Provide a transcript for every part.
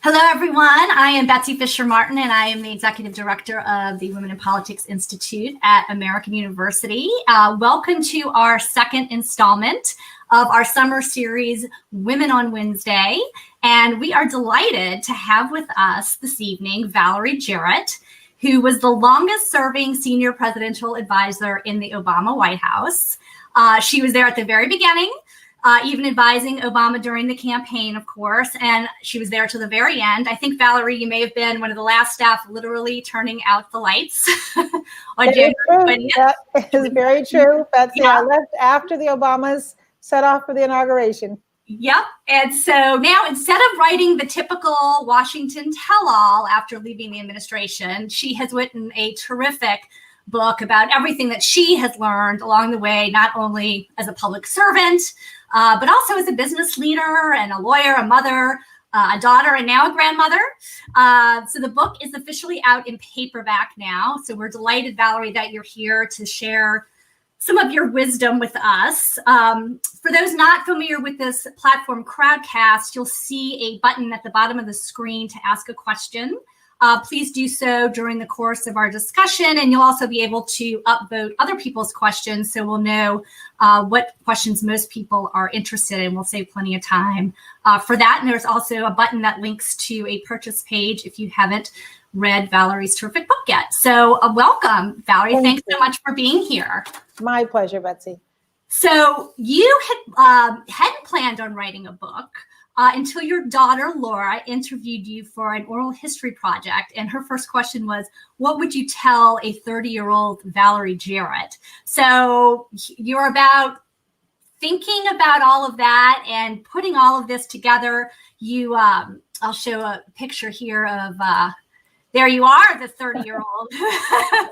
Hello, everyone. I am Betsy Fischer Martin, and I am the Executive Director of the Women in Politics Institute at American University. Welcome to our second installment of our summer series, Women on Wednesday. And we are delighted to have with us this evening Valerie Jarrett, who was the longest serving senior presidential advisor in the Obama White House. She was there at the very beginning, even advising Obama during the campaign, of course, and she was there to the very end. I think, Valerie, you may have been one of the last staff literally turning out the lights on January 20th. That is very true, Betsy. Yeah. I left after the Obamas set off for the inauguration. Yep. And so now, instead of writing the typical Washington tell-all after leaving the administration, she has written a terrific book about everything that she has learned along the way, not only as a public servant, but also as a business leader and a lawyer, a mother, a daughter, and now a grandmother. So the book is officially out in paperback now. So we're delighted, Valerie, that you're here to share some of your wisdom with us. For those not familiar with this platform, Crowdcast, you'll see a button at the bottom of the screen to ask a question. Please do so during the course of our discussion, and you'll also be able to upvote other people's questions, so we'll know what questions most people are interested in. We'll save plenty of time for that. And there's also a button that links to a purchase page if you haven't read Valerie's terrific book yet. So welcome, Valerie. Thanks so much for being here. My pleasure, Betsy. So you hadn't planned on writing a book until your daughter, Laura, interviewed you for an oral history project. And her first question was, what would you tell a 30-year-old Valerie Jarrett? So you're about thinking about all of that and putting all of this together. You, I'll show a picture here of, there you are, the 30-year-old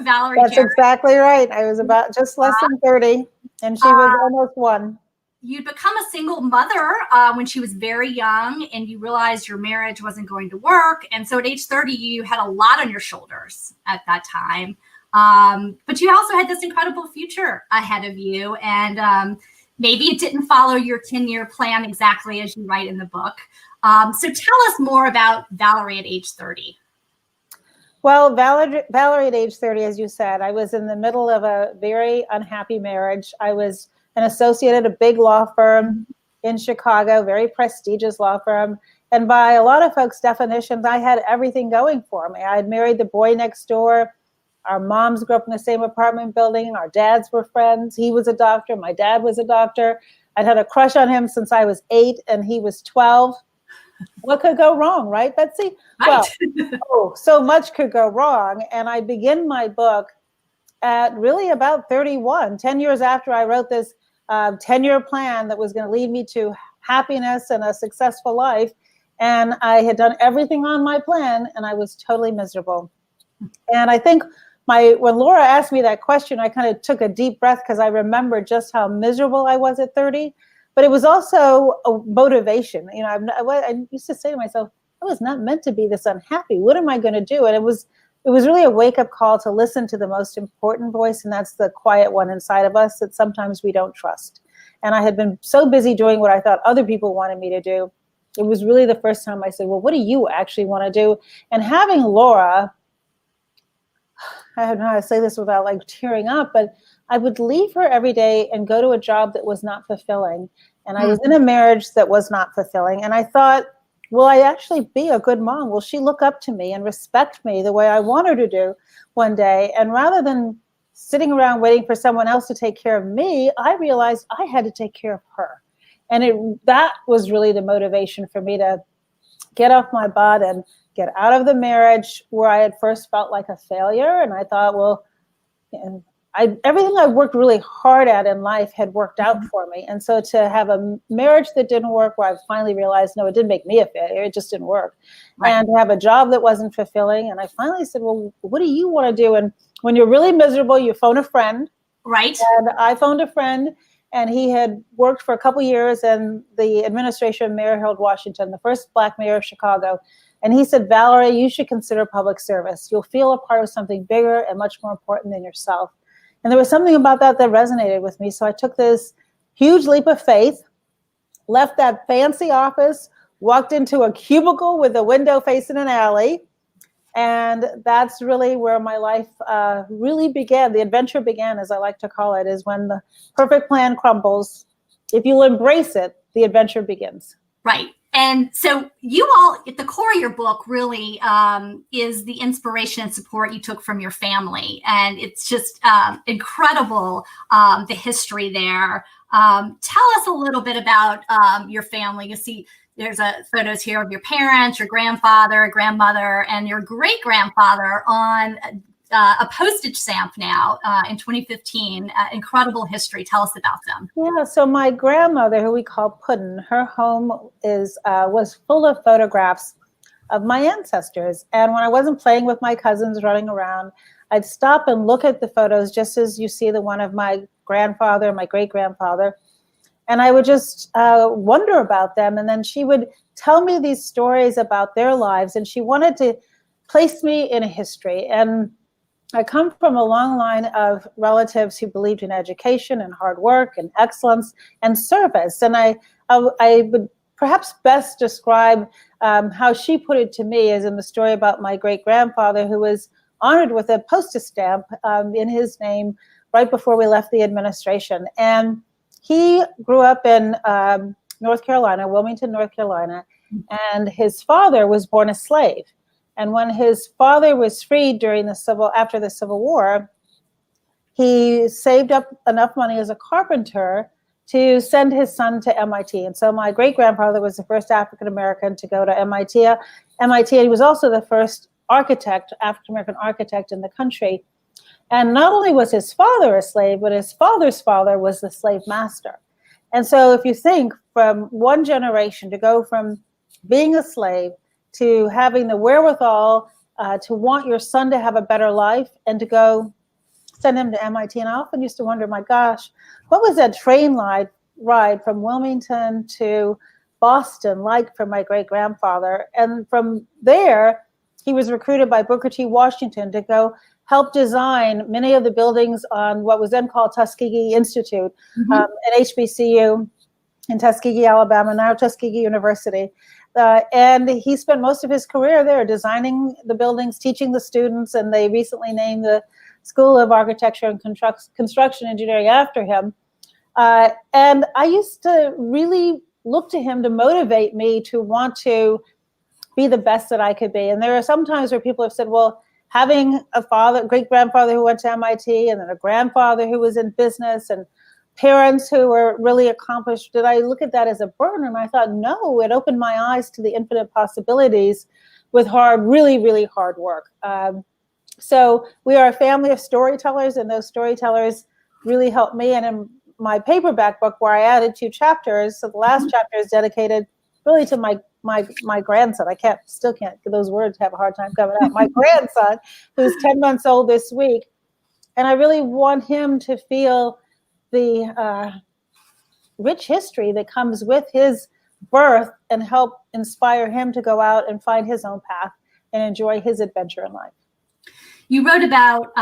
Valerie Jarrett. That's exactly right. I was about just less than 30, and she was almost one. You'd become a single mother when she was very young, and you realized your marriage wasn't going to work. And so at age 30, you had a lot on your shoulders at that time. But you also had this incredible future ahead of you. And maybe it didn't follow your 10-year plan exactly as you write in the book. So tell us more about Valerie at age 30. Well, Valerie at age 30, as you said, I was in the middle of a very unhappy marriage. I was an associate at a big law firm in Chicago, very prestigious law firm. And by a lot of folks' definitions, I had everything going for me. I had married the boy next door. Our moms grew up in the same apartment building. Our dads were friends. He was a doctor. My dad was a doctor. I'd had a crush on him since I was 8 and he was 12. What could go wrong, right, Betsy? Right. Well, so much could go wrong. And I begin my book at really about 31, 10 years after I wrote this 10-year plan that was going to lead me to happiness and a successful life. And I had done everything on my plan, and I was totally miserable. And I think when Laura asked me that question, I kind of took a deep breath because I remembered just how miserable I was at 30. But it was also a motivation. You know, I used to say to myself, I was not meant to be this unhappy. What am I going to do? And it was really a wake-up call to listen to the most important voice, and that's the quiet one inside of us that sometimes we don't trust. And I had been so busy doing what I thought other people wanted me to do. It was really the first time I said, well, what do you actually want to do? And having Laura, I don't know how to say this without like tearing up, but I would leave her every day and go to a job that was not fulfilling. And I was in a marriage that was not fulfilling. And I thought, will I actually be a good mom? Will she look up to me and respect me the way I want her to do one day? And rather than sitting around waiting for someone else to take care of me, I realized I had to take care of her. And that was really the motivation for me to get off my butt and get out of the marriage where I had first felt like a failure. And I thought, well, everything I worked really hard at in life had worked out for me. And so to have a marriage that didn't work, where I finally realized, no, it didn't make me a failure, it just didn't work. Right. And to have a job that wasn't fulfilling. And I finally said, well, what do you want to do? And when you're really miserable, you phone a friend. Right. And I phoned a friend, and he had worked for a couple years in the administration of Mayor Harold Washington, the first Black mayor of Chicago. And he said, Valerie, you should consider public service. You'll feel a part of something bigger and much more important than yourself. And there was something about that resonated with me. So I took this huge leap of faith, left that fancy office walked into a cubicle with a window facing an alley. And that's really where my life really began. The adventure began, as I like to call it, is when the perfect plan crumbles. If you'll embrace it, the adventure begins. Right. And so you all, at the core of your book, really is the inspiration and support you took from your family. And it's just incredible, the history there. Tell us a little bit about your family. You see, there's photos here of your parents, your grandfather, grandmother, and your great-grandfather on a postage stamp now in 2015. Incredible history. Tell us about them. Yeah, so my grandmother, who we call Puddin', her home was full of photographs of my ancestors. And when I wasn't playing with my cousins running around, I'd stop and look at the photos, just as you see the one of my grandfather, my great-grandfather. And I would just wonder about them. And then she would tell me these stories about their lives. And she wanted to place me in a history. And I come from a long line of relatives who believed in education and hard work and excellence and service. And I would perhaps best describe how she put it to me as in the story about my great-grandfather, who was honored with a postage stamp in his name right before we left the administration. And he grew up in North Carolina, Wilmington, North Carolina, and his father was born a slave. And when his father was freed after the Civil War, he saved up enough money as a carpenter to send his son to MIT. And so my great-grandfather was the first African-American to go to MIT. And he was also the first African-American architect in the country. And not only was his father a slave, but his father's father was the slave master. And so if you think from one generation to go from being a slave to having the wherewithal to want your son to have a better life and to go send him to MIT. And I often used to wonder, my gosh, what was that train ride from Wilmington to Boston like for my great-grandfather? And from there, he was recruited by Booker T. Washington to go help design many of the buildings on what was then called Tuskegee Institute, at HBCU in Tuskegee, Alabama, now Tuskegee University. And he spent most of his career there designing the buildings, teaching the students, and they recently named the School of Architecture and Construction Engineering after him. And I used to really look to him to motivate me to want to be the best that I could be. And there are some times where people have said, well, having a great-grandfather who went to MIT and then a grandfather who was in business and parents who were really accomplished, did I look at that as a burden? And I thought, no, it opened my eyes to the infinite possibilities with really, really hard work. So we are a family of storytellers, and those storytellers really helped me. And in my paperback book, where I added 2 chapters, so the last chapter is dedicated really to my grandson. Still can't, those words have a hard time coming out. My grandson, who's 10 months old this week. And I really want him to feel the rich history that comes with his birth and help inspire him to go out and find his own path and enjoy his adventure in life. You wrote about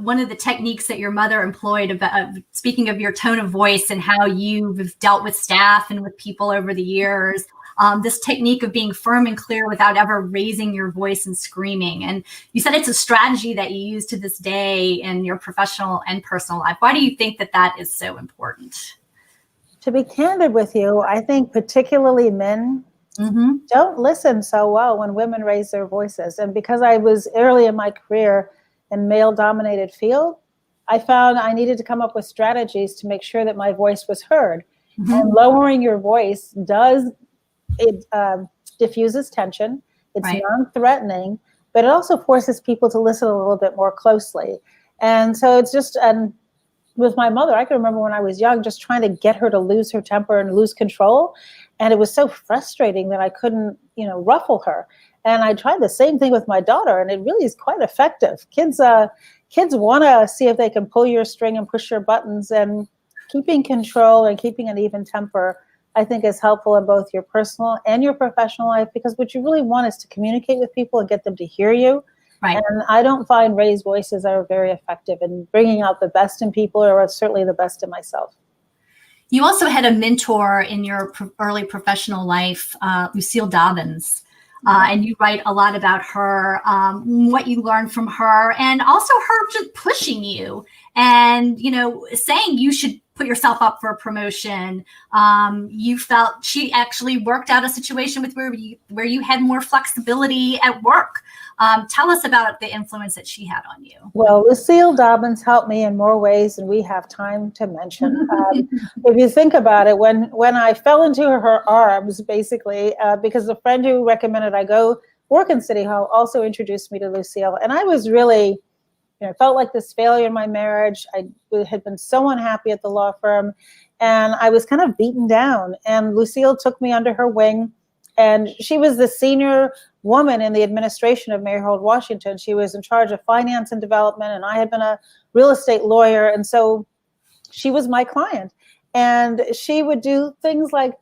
one of the techniques that your mother employed, about speaking of your tone of voice and how you've dealt with staff and with people over the years. This technique of being firm and clear without ever raising your voice and screaming. And you said it's a strategy that you use to this day in your professional and personal life. Why do you think that is so important? To be candid with you, I think particularly men don't listen so well when women raise their voices. And because I was early in my career in male-dominated field, I found I needed to come up with strategies to make sure that my voice was heard. And lowering your voice diffuses tension. It's non-threatening, but it also forces people to listen a little bit more closely. And so it's just, and with my mother, I can remember when I was young, just trying to get her to lose her temper and lose control. And it was so frustrating that I couldn't, ruffle her. And I tried the same thing with my daughter, and it really is quite effective. Kids want to see if they can pull your string and push your buttons, and keeping control and keeping an even temper, I think, is helpful in both your personal and your professional life, because what you really want is to communicate with people and get them to hear you. Right. And I don't find raised voices are very effective in bringing out the best in people, or certainly the best in myself. You also had a mentor in your early professional life, Lucille Dobbins. And you write a lot about her, what you learned from her, and also her just pushing you and, saying you should put yourself up for a promotion. You felt she actually worked out a situation with where you had more flexibility at work. Tell us about the influence that she had on you. Well, Lucille Dobbins helped me in more ways than we have time to mention. If you think about it, when I fell into her arms, basically, because the friend who recommended I go work in City Hall also introduced me to Lucille. And I was really, felt like this failure in my marriage. I had been so unhappy at the law firm, and I was kind of beaten down. And Lucille took me under her wing. And she was the senior woman in the administration of Mayor Harold Washington. She was in charge of finance and development, and I had been a real estate lawyer. And so she was my client. And she would do things like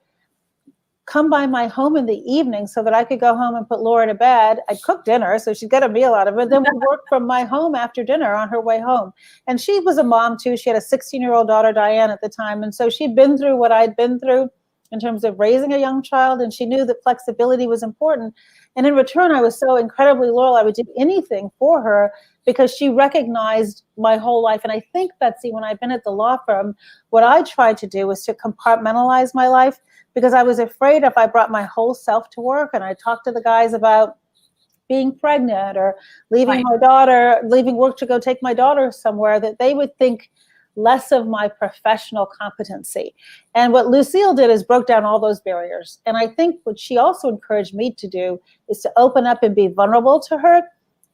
come by my home in the evening so that I could go home and put Laura to bed. I'd cook dinner, so she'd get a meal out of it. Then we'd work from my home after dinner on her way home. And she was a mom, too. She had a 16-year-old daughter, Diane, at the time. And so she'd been through what I'd been through in terms of raising a young child, and she knew that flexibility was important. And in return, I was so incredibly loyal. I would do anything for her because she recognized my whole life. And I think, Betsy, when I've been at the law firm, what I tried to do was to compartmentalize my life, because I was afraid if I brought my whole self to work and I talked to the guys about being pregnant or leaving leaving work to go take my daughter somewhere, that they would think less of my professional competency. And what Lucille did is broke down all those barriers. And I think what she also encouraged me to do is to open up and be vulnerable to her.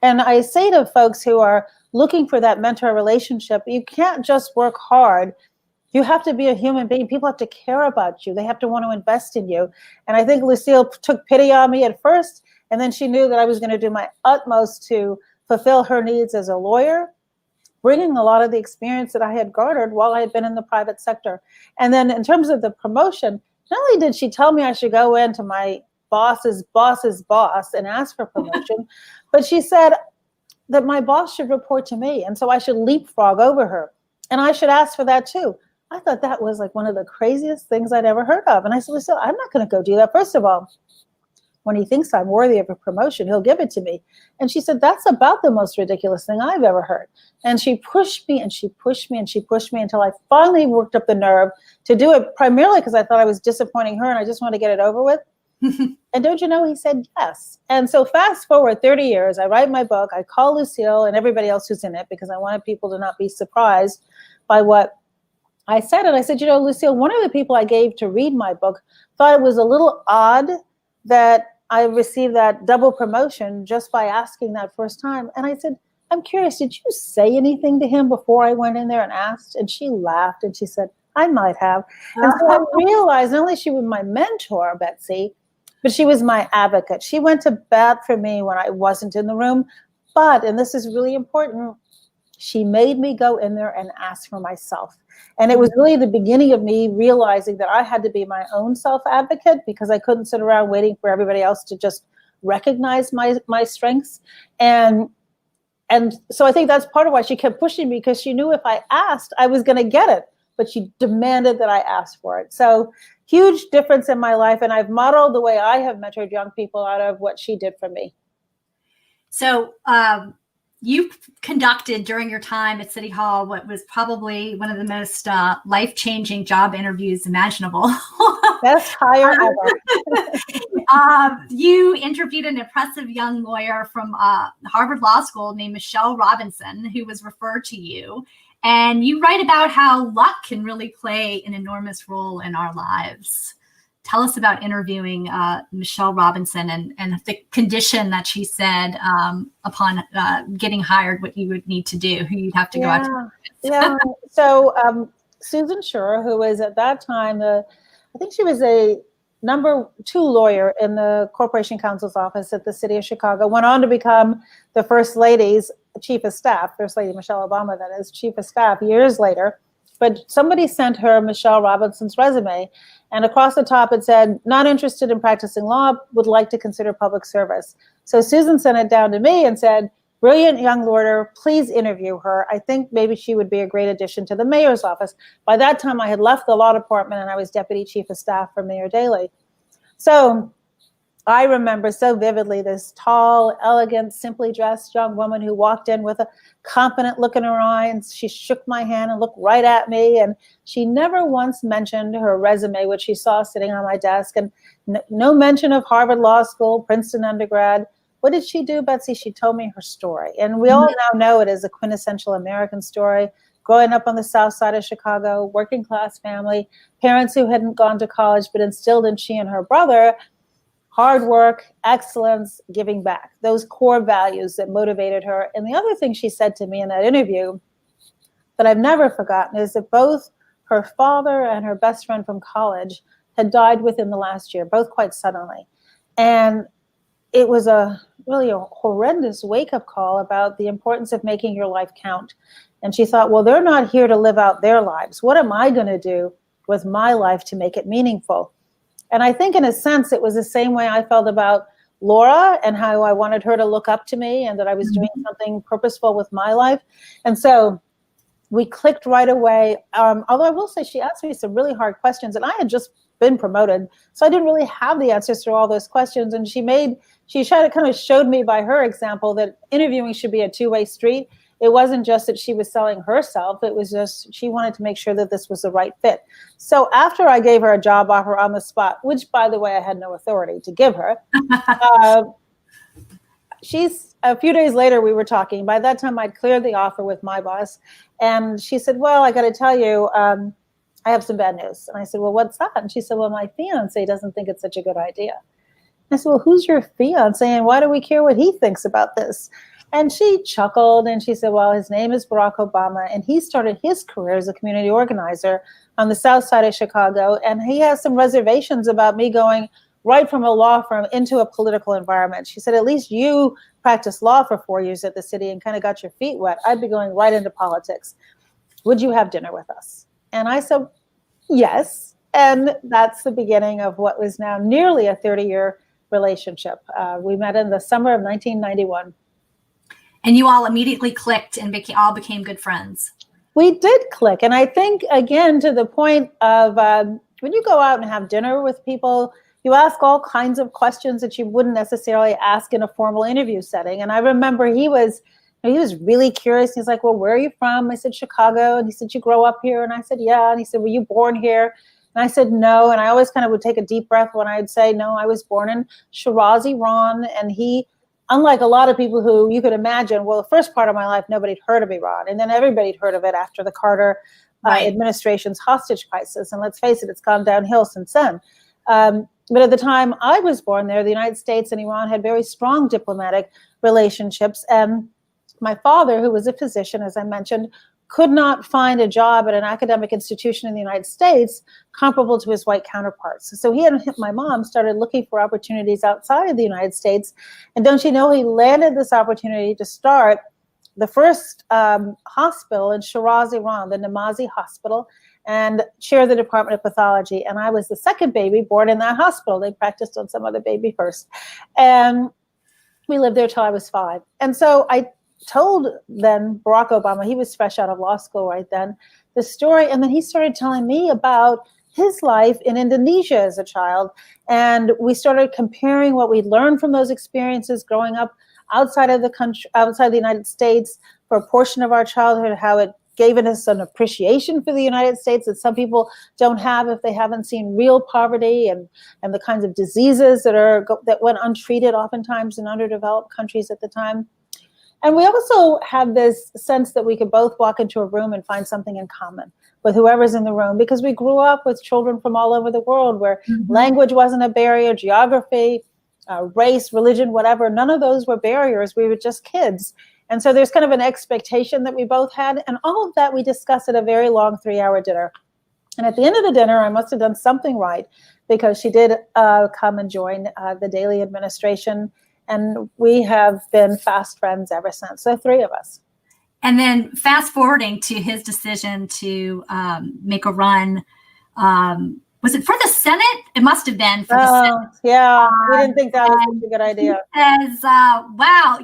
And I say to folks who are looking for that mentor relationship, you can't just work hard. You have to be a human being. People have to care about you. They have to want to invest in you. And I think Lucille took pity on me at first, and then she knew that I was going to do my utmost to fulfill her needs as a lawyer, bringing a lot of the experience that I had garnered while I had been in the private sector. And then in terms of the promotion, not only did she tell me I should go into my boss's boss's boss and ask for promotion, but she said that my boss should report to me. And so I should leapfrog over her. And I should ask for that too. I thought that was like one of the craziest things I'd ever heard of. And I said, Lucille, I'm not going to go do that. First of all, when he thinks I'm worthy of a promotion, he'll give it to me. And she said, that's about the most ridiculous thing I've ever heard. And she pushed me and she pushed me and she pushed me until I finally worked up the nerve to do it, primarily because I thought I was disappointing her and I just wanted to get it over with. And don't you know, he said yes. And so fast forward 30 years, I write my book, I call Lucille and everybody else who's in it because I wanted people to not be surprised by what I said. And I said, Lucille, one of the people I gave to read my book thought it was a little odd that I received that double promotion just by asking that first time. And I said, I'm curious, did you say anything to him before I went in there and asked? And she laughed and she said, I might have. And so I realized not only she was my mentor, Betsy, but she was my advocate. She went to bat for me when I wasn't in the room. But, and this is really important, she made me go in there and ask for myself. And it was really the beginning of me realizing that I had to be my own self-advocate because I couldn't sit around waiting for everybody else to just recognize my strengths. And so I think that's part of why she kept pushing me, because she knew if I asked, I was going to get it. But she demanded that I ask for it. So huge difference in my life. And I've modeled the way I have mentored young people out of what she did for me. So you conducted during your time at City Hall what was probably one of the most life-changing job interviews imaginable. Best hire ever. You interviewed an impressive young lawyer from Harvard Law School named Michelle Robinson, who was referred to you. And you write about how luck can really play an enormous role in our lives. Tell us about interviewing Michelle Robinson and the condition that she said upon getting hired, what you would need to do, who you'd have to go out to. Yeah. So Susan Schur, who was at that time, I think she was a number 2 lawyer in the Corporation Counsel's office at the city of Chicago, went on to become the First Lady's chief of staff, First Lady Michelle Obama, that is, chief of staff years later. But somebody sent her Michelle Robinson's resume, and across the top it said, not interested in practicing law, would like to consider public service. So Susan sent it down to me and said, brilliant young lawyer. Please interview her. I think maybe she would be a great addition to the mayor's office. By that time, I had left the law department and I was deputy chief of staff for Mayor Daley. So I remember so vividly this tall, elegant, simply dressed young woman who walked in with a confident look in her eye, and she shook my hand and looked right at me. And she never once mentioned her resume, which she saw sitting on my desk, and no mention of Harvard Law School, Princeton undergrad. What did she do, Betsy? She told me her story. And we all now know it as a quintessential American story. Growing up on the south side of Chicago, working class family, parents who hadn't gone to college, but instilled in she and her brother hard work, excellence, giving back, those core values that motivated her. And the other thing she said to me in that interview that I've never forgotten is that both her father and her best friend from college had died within the last year, both quite suddenly. And it was really a horrendous wake-up call about the importance of making your life count. And she thought, well, they're not here to live out their lives. What am I going to do with my life to make it meaningful? And I think in a sense, it was the same way I felt about Laura and how I wanted her to look up to me and that I was doing something purposeful with my life. And so we clicked right away. Although I will say she asked me some really hard questions and I had just been promoted. So I didn't really have the answers to all those questions. And she kind of showed me by her example that interviewing should be a two-way street. It wasn't just that she was selling herself. It was just she wanted to make sure that this was the right fit. So after I gave her a job offer on the spot, which, by the way, I had no authority to give her, a few days later, we were talking. By that time, I'd cleared the offer with my boss. And she said, well, I got to tell you, I have some bad news. And I said, well, what's that? And she said, well, my fiance doesn't think it's such a good idea. I said, well, who's your fiance? And why do we care what he thinks about this? And she chuckled and she said, well, his name is Barack Obama, and he started his career as a community organizer on the south side of Chicago. And he has some reservations about me going right from a law firm into a political environment. She said, at least you practiced law for 4 years at the city and kind of got your feet wet. I'd be going right into politics. Would you have dinner with us? And I said, yes. And that's the beginning of what was now nearly a 30-year relationship. We met in the summer of 1991. And you all immediately clicked and all became good friends. We did click. And I think, again, to the point of when you go out and have dinner with people, you ask all kinds of questions that you wouldn't necessarily ask in a formal interview setting. And I remember he was really curious. He's like, well, where are you from? I said, Chicago. And he said, you grow up here? And I said, yeah. And he said, were you born here? And I said, no. And I always kind of would take a deep breath when I'd say, no, I was born in Shiraz, Iran. And he, unlike a lot of people who you could imagine, well, the first part of my life, nobody'd heard of Iran. And then everybody'd heard of it after the Carter administration's hostage crisis. And let's face it, it's gone downhill since then. But at the time I was born there, the United States and Iran had very strong diplomatic relationships. And my father, who was a physician, as I mentioned, could not find a job at an academic institution in the United States comparable to his white counterparts. So he and my mom started looking for opportunities outside of the United States. And don't you know, he landed this opportunity to start the first hospital in Shiraz, Iran, the Namazi Hospital, and chair the Department of Pathology. And I was the second baby born in that hospital. They practiced on some other baby first. And we lived there till I was 5. And so I told then Barack Obama, he was fresh out of law school right then, the story. And then he started telling me about his life in Indonesia as a child. And we started comparing what we'd learned from those experiences growing up outside of the country, outside the United States for a portion of our childhood, how it gave us an appreciation for the United States that some people don't have if they haven't seen real poverty and the kinds of diseases that went untreated oftentimes in underdeveloped countries at the time. And we also have this sense that we could both walk into a room and find something in common with whoever's in the room, because we grew up with children from all over the world where language wasn't a barrier, geography, race, religion, whatever. None of those were barriers. We were just kids. And so there's kind of an expectation that we both had. And all of that we discussed at a very long 3-hour dinner. And at the end of the dinner, I must have done something right, because she did come and join the Daley administration. And we have been fast friends ever since. So 3 of us. And then fast forwarding to his decision to make a run. Was it for the Senate? It must have been for the Senate. Yeah, we didn't think that was such a good idea. He says, wow,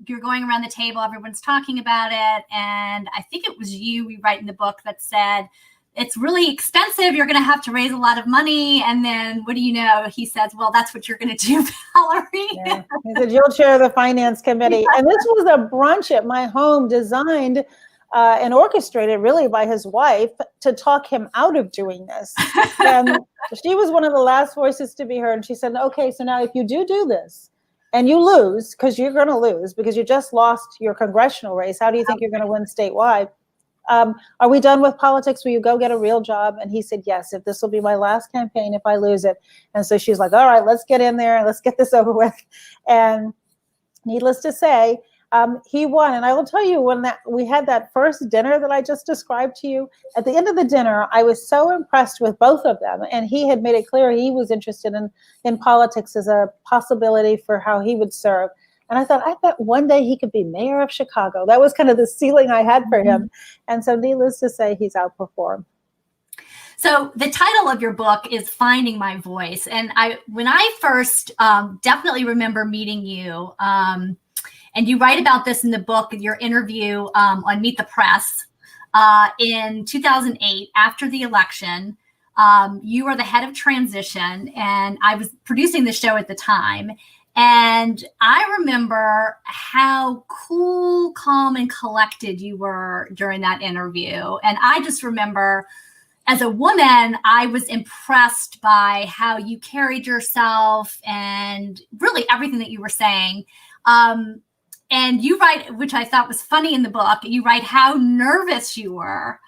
you're going around the table, everyone's talking about it. And I think it was you, we write in the book, that said, it's really expensive. You're going to have to raise a lot of money. And then what do you know? He says, well, that's what you're going to do, Valerie. Yeah. He said, you'll chair the finance committee. Yeah. And this was a brunch at my home designed and orchestrated really by his wife to talk him out of doing this. And she was one of the last voices to be heard. And she said, okay, so now if you do this and you lose, because you're going to lose because you just lost your congressional race, how do you think you're going to win statewide? Are we done with politics? Will you go get a real job? And he said, yes, if this will be my last campaign, if I lose it. And so she's like, all right, let's get in there and let's get this over with. And needless to say, he won. And I will tell you, when we had that first dinner that I just described to you, at the end of the dinner, I was so impressed with both of them. And he had made it clear he was interested in politics as a possibility for how he would serve. And I thought, I bet one day he could be mayor of Chicago. That was kind of the ceiling I had for him. And so needless to say, he's outperformed. So the title of your book is Finding My Voice. And when I first definitely remember meeting you, and you write about this in the book, your interview on Meet the Press in 2008, after the election. You were the head of transition, and I was producing the show at the time. And I remember how cool, calm, and collected you were during that interview. And I just remember, as a woman, I was impressed by how you carried yourself and really everything that you were saying. And you write, which I thought was funny in the book, you write how nervous you were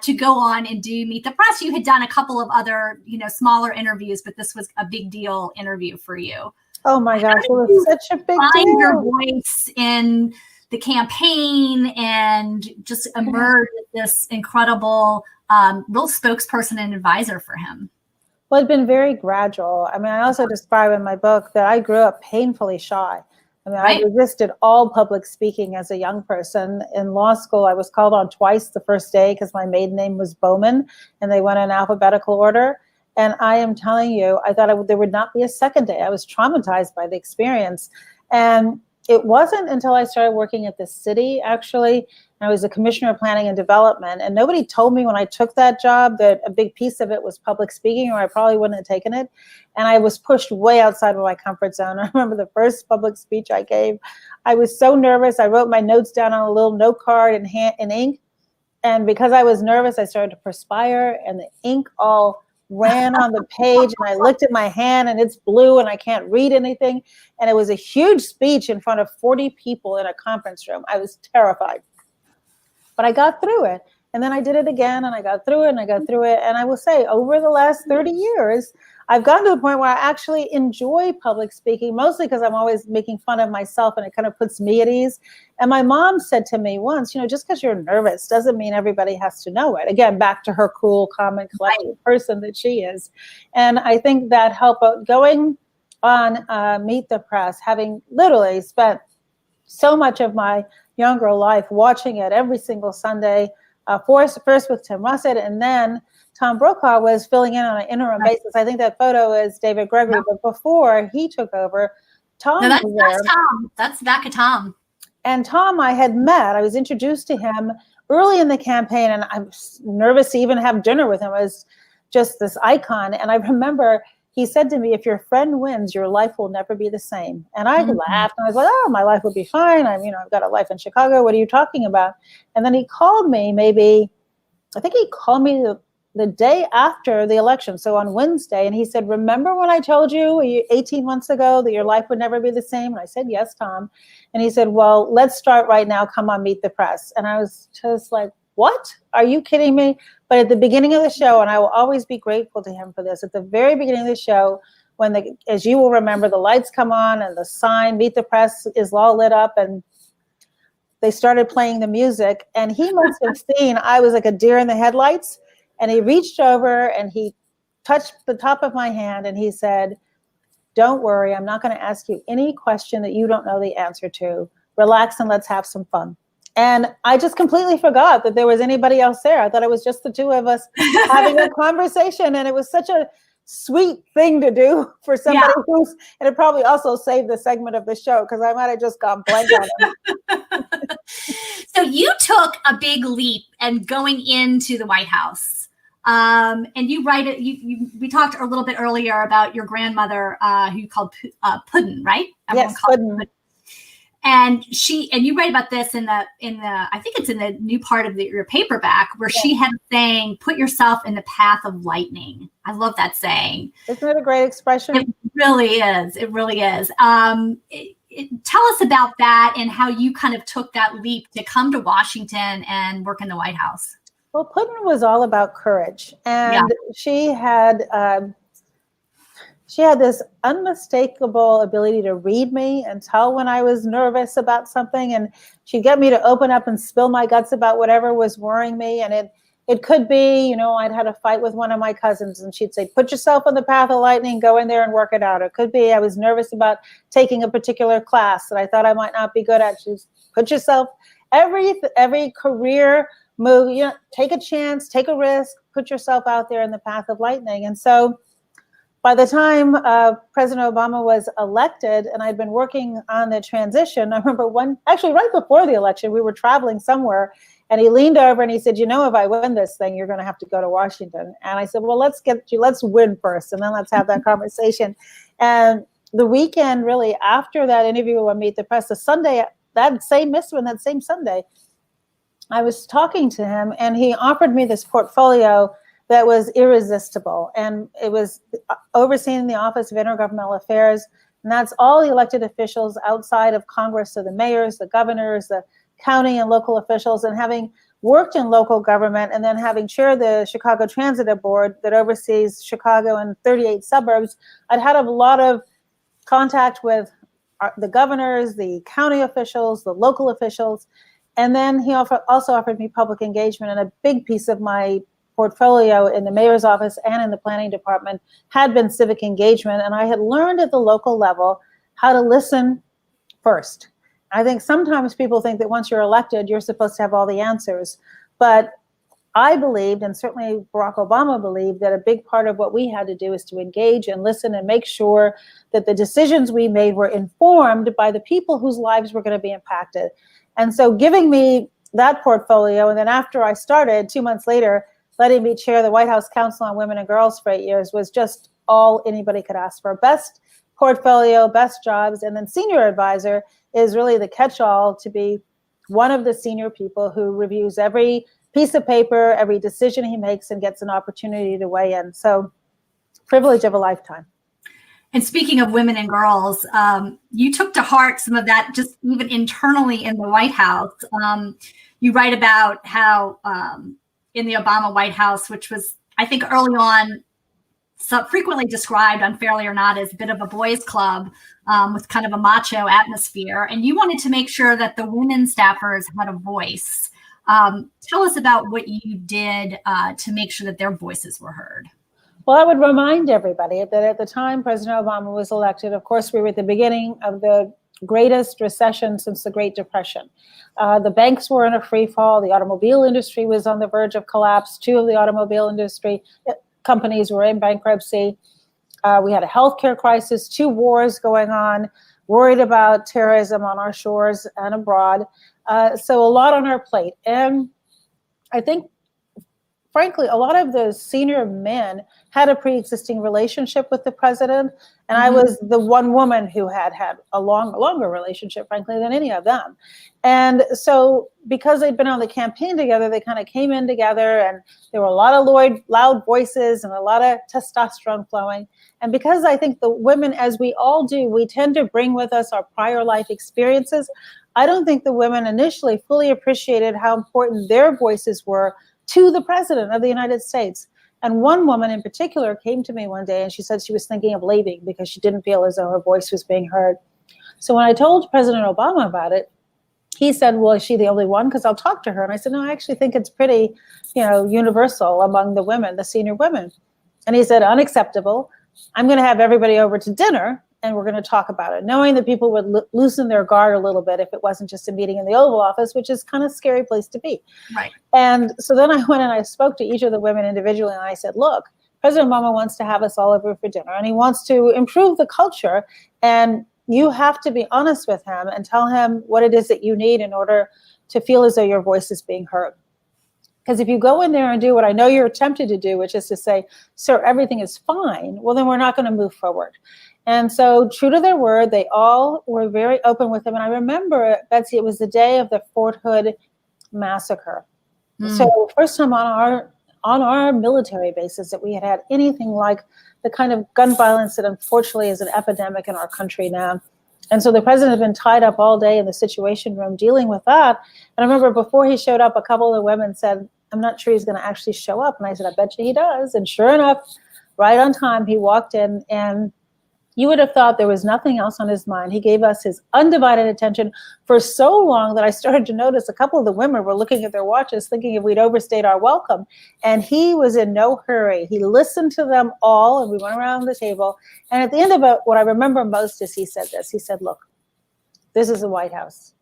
to go on and do Meet the Press. You had done a couple of other, smaller interviews, but this was a big deal interview for you. Oh my gosh, it was such a big deal. Find your voice in the campaign and just emerge as this incredible real spokesperson and advisor for him. Well, it's been very gradual. I mean, I also describe in my book that I grew up painfully shy. I mean, right. I resisted all public speaking as a young person. In law school, I was called on twice the first day because my maiden name was Bowman, and they went in alphabetical order. And I am telling you, I thought there would not be a second day. I was traumatized by the experience. And it wasn't until I started working at the city, actually. I was a commissioner of planning and development. And nobody told me when I took that job that a big piece of it was public speaking, or I probably wouldn't have taken it. And I was pushed way outside of my comfort zone. I remember the first public speech I gave. I was so nervous. I wrote my notes down on a little note card in ink. And because I was nervous, I started to perspire, and the ink all ran on the page, and I looked at my hand and it's blue and I can't read anything. And it was a huge speech in front of 40 people in a conference room. I was terrified, but I got through it. And then I did it again, and I got through it, and I got through it. And I will say, over the last 30 years, I've gotten to the point where I actually enjoy public speaking, mostly because I'm always making fun of myself, and it kind of puts me at ease. And my mom said to me once, just because you're nervous doesn't mean everybody has to know it. Again, back to her cool, calm, and collected person that she is. And I think that helped going on Meet the Press, having literally spent so much of my younger life watching it every single Sunday, first with Tim Russett, and then Tom Brokaw was filling in on an interim basis. I think that photo is David Gregory, but before he took over, Tom was there. That's Tom. That's back at Tom. And Tom, I had met. I was introduced to him early in the campaign, and I was nervous to even have dinner with him. I was just this icon. And I remember he said to me, if your friend wins, your life will never be the same. And I laughed, and I was like, oh, my life will be fine. I've got a life in Chicago. What are you talking about? And then he called me I think he called me the day after the election, so on Wednesday, and he said, remember when I told you 18 months ago that your life would never be the same? And I said, yes, Tom. And he said, well, let's start right now. Come on, Meet the Press. And I was just like, what? Are you kidding me? But at the beginning of the show, and I will always be grateful to him for this, at the very beginning of the show, when as you will remember, the lights come on and the sign, Meet the Press, is all lit up, and they started playing the music, and he must have seen I was like a deer in the headlights. And he reached over and he touched the top of my hand, and he said, don't worry, I'm not going to ask you any question that you don't know the answer to. Relax and let's have some fun. And I just completely forgot that there was anybody else there. I thought it was just the two of us having a conversation. And it was such a sweet thing to do for somebody Yeah. who's, and it probably also saved the segment of the show because I might have just gone blank on it. So you took a big leap and going into the White House. And you write it. We talked a little bit earlier about your grandmother, who you called Puddin', right? Yes, Puddin'. And you write about this in the I think it's in the new part of your paperback where she had a saying, "Put yourself in the path of lightning." I love that saying. Isn't it a great expression? It really is. It really is. Tell us about that and how you kind of took that leap to come to Washington and work in the White House. Well, Puddin' was all about courage, and she had this unmistakable ability to read me and tell when I was nervous about something, and she'd get me to open up and spill my guts about whatever was worrying me. And it could be, you know, I'd had a fight with one of my cousins, and she'd say, "Put yourself on the path of lightning, go in there and work it out." It could be I was nervous about taking a particular class that I thought I might not be good at. She'd put yourself, every career move, you know, take a chance, take a risk, put yourself out there in the path of lightning. And so by the time President Obama was elected and I'd been working on the transition, I remember actually right before the election, we were traveling somewhere and he leaned over and he said, "You know, if I win this thing, you're going to have to go to Washington." And I said, "Well, let's win first and then let's have that conversation." And the weekend really after that interview on Meet the Press, the Sunday, that same Sunday, I was talking to him and he offered me this portfolio that was irresistible. And it was overseeing the Office of Intergovernmental Affairs. And that's all the elected officials outside of Congress. So the mayors, the governors, the county and local officials. And having worked in local government and then having chaired the Chicago Transit Board that oversees Chicago and 38 suburbs, I'd had a lot of contact with the governors, the county officials, the local officials. And then he also offered me public engagement, and a big piece of my portfolio in the mayor's office and in the planning department had been civic engagement. And I had learned at the local level how to listen first. I think sometimes people think that once you're elected, you're supposed to have all the answers. But I believed, and certainly Barack Obama believed, that a big part of what we had to do is to engage and listen and make sure that the decisions we made were informed by the people whose lives were going to be impacted. And so giving me that portfolio, and then after I started, 2 months later, letting me chair the White House Council on Women and Girls for 8 years was just all anybody could ask for. Best portfolio, best jobs, and then senior advisor is really the catch-all to be one of the senior people who reviews every piece of paper, every decision he makes, and gets an opportunity to weigh in. So privilege of a lifetime. And speaking of women and girls, you took to heart some of that just even internally in the White House. You write about how in the Obama White House, which was, I think, early on, so frequently described, unfairly or not, as a bit of a boys' club with kind of a macho atmosphere. And you wanted to make sure that the women staffers had a voice. Tell us about what you did to make sure that their voices were heard. Well, I would remind everybody that at the time President Obama was elected, of course, we were at the beginning of the greatest recession since the Great Depression. The banks were in a free fall. The automobile industry was on the verge of collapse. 2 of the automobile industry companies were in bankruptcy. We had a healthcare crisis, 2 wars going on, worried about terrorism on our shores and abroad. So a lot on our plate. And I think, frankly, a lot of those senior men had a pre-existing relationship with the president. And I was the one woman who had a longer relationship, frankly, than any of them. And so because they'd been on the campaign together, they kind of came in together, and there were a lot of loud voices and a lot of testosterone flowing. And because I think the women, as we all do, we tend to bring with us our prior life experiences. I don't think the women initially fully appreciated how important their voices were to the president of the United States. And one woman in particular came to me one day and she said she was thinking of leaving because she didn't feel as though her voice was being heard. So when I told President Obama about it, he said, "Well, is she the only one? Because I'll talk to her." And I said, "No, I actually think it's pretty, universal among the women, the senior women." And he said, "Unacceptable. I'm going to have everybody over to dinner and we're going to talk about it," knowing that people would loosen their guard a little bit if it wasn't just a meeting in the Oval Office, which is kind of a scary place to be. Right. And so then I went and I spoke to each of the women individually, and I said, "Look, President Obama wants to have us all over for dinner, and he wants to improve the culture. And you have to be honest with him and tell him what it is that you need in order to feel as though your voice is being heard. Because if you go in there and do what I know you're tempted to do, which is to say, sir, everything is fine, well, then we're not going to move forward. And so true to their word, they all were very open with him. And I remember, Betsy, it was the day of the Fort Hood massacre. So first time on our military bases that we had had anything like the kind of gun violence that unfortunately is an epidemic in our country now. And so the president had been tied up all day in the Situation Room dealing with that. And I remember before he showed up, a couple of the women said, I'm not sure he's going to actually show up. And I said, I bet you he does. And sure enough, right on time, he walked in, and you would have thought there was nothing else on his mind. He gave us his undivided attention for so long that I started to notice a couple of the women were looking at their watches, thinking if we'd overstayed our welcome. And he was in no hurry. He listened to them all, and we went around the table. And at the end of it, what I remember most is he said this. He said, look, this is the White House.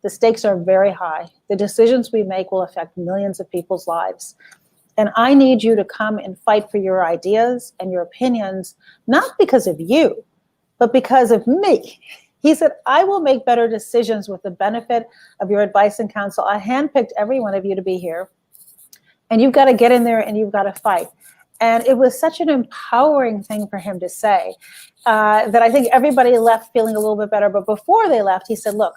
The stakes are very high. The decisions we make will affect millions of people's lives. And I need you to come and fight for your ideas and your opinions, not because of you, but because of me. He said, I will make better decisions with the benefit of your advice and counsel. I handpicked every one of you to be here. And you've got to get in there and you've got to fight. And it was such an empowering thing for him to say that I think everybody left feeling a little bit better. But before they left, he said, look,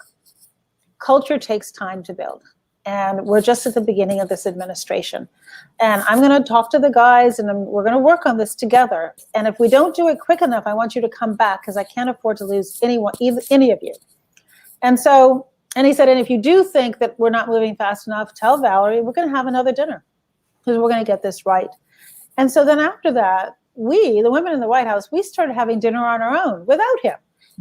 culture takes time to build. And we're just at the beginning of this administration. And I'm going to talk to the guys, and we're going to work on this together. And if we don't do it quick enough, I want you to come back, because I can't afford to lose anyone, any of you. And so, and he said, and if you do think that we're not moving fast enough, tell Valerie we're going to have another dinner, because we're going to get this right. And so then after that, we, the women in the White House, we started having dinner on our own without him.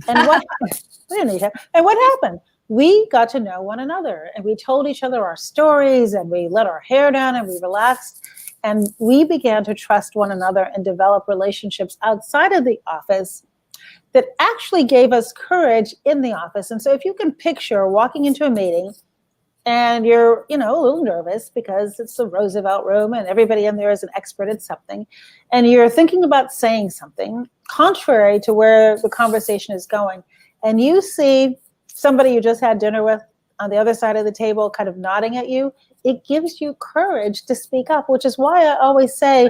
And what we didn't need him. And what happened? We got to know one another, and we told each other our stories, and we let our hair down, and we relaxed, and we began to trust one another and develop relationships outside of the office that actually gave us courage in the office. And so if you can picture walking into a meeting and you're, a little nervous because it's the Roosevelt room and everybody in there is an expert at something, and you're thinking about saying something contrary to where the conversation is going, and you see somebody you just had dinner with on the other side of the table kind of nodding at you, it gives you courage to speak up, which is why I always say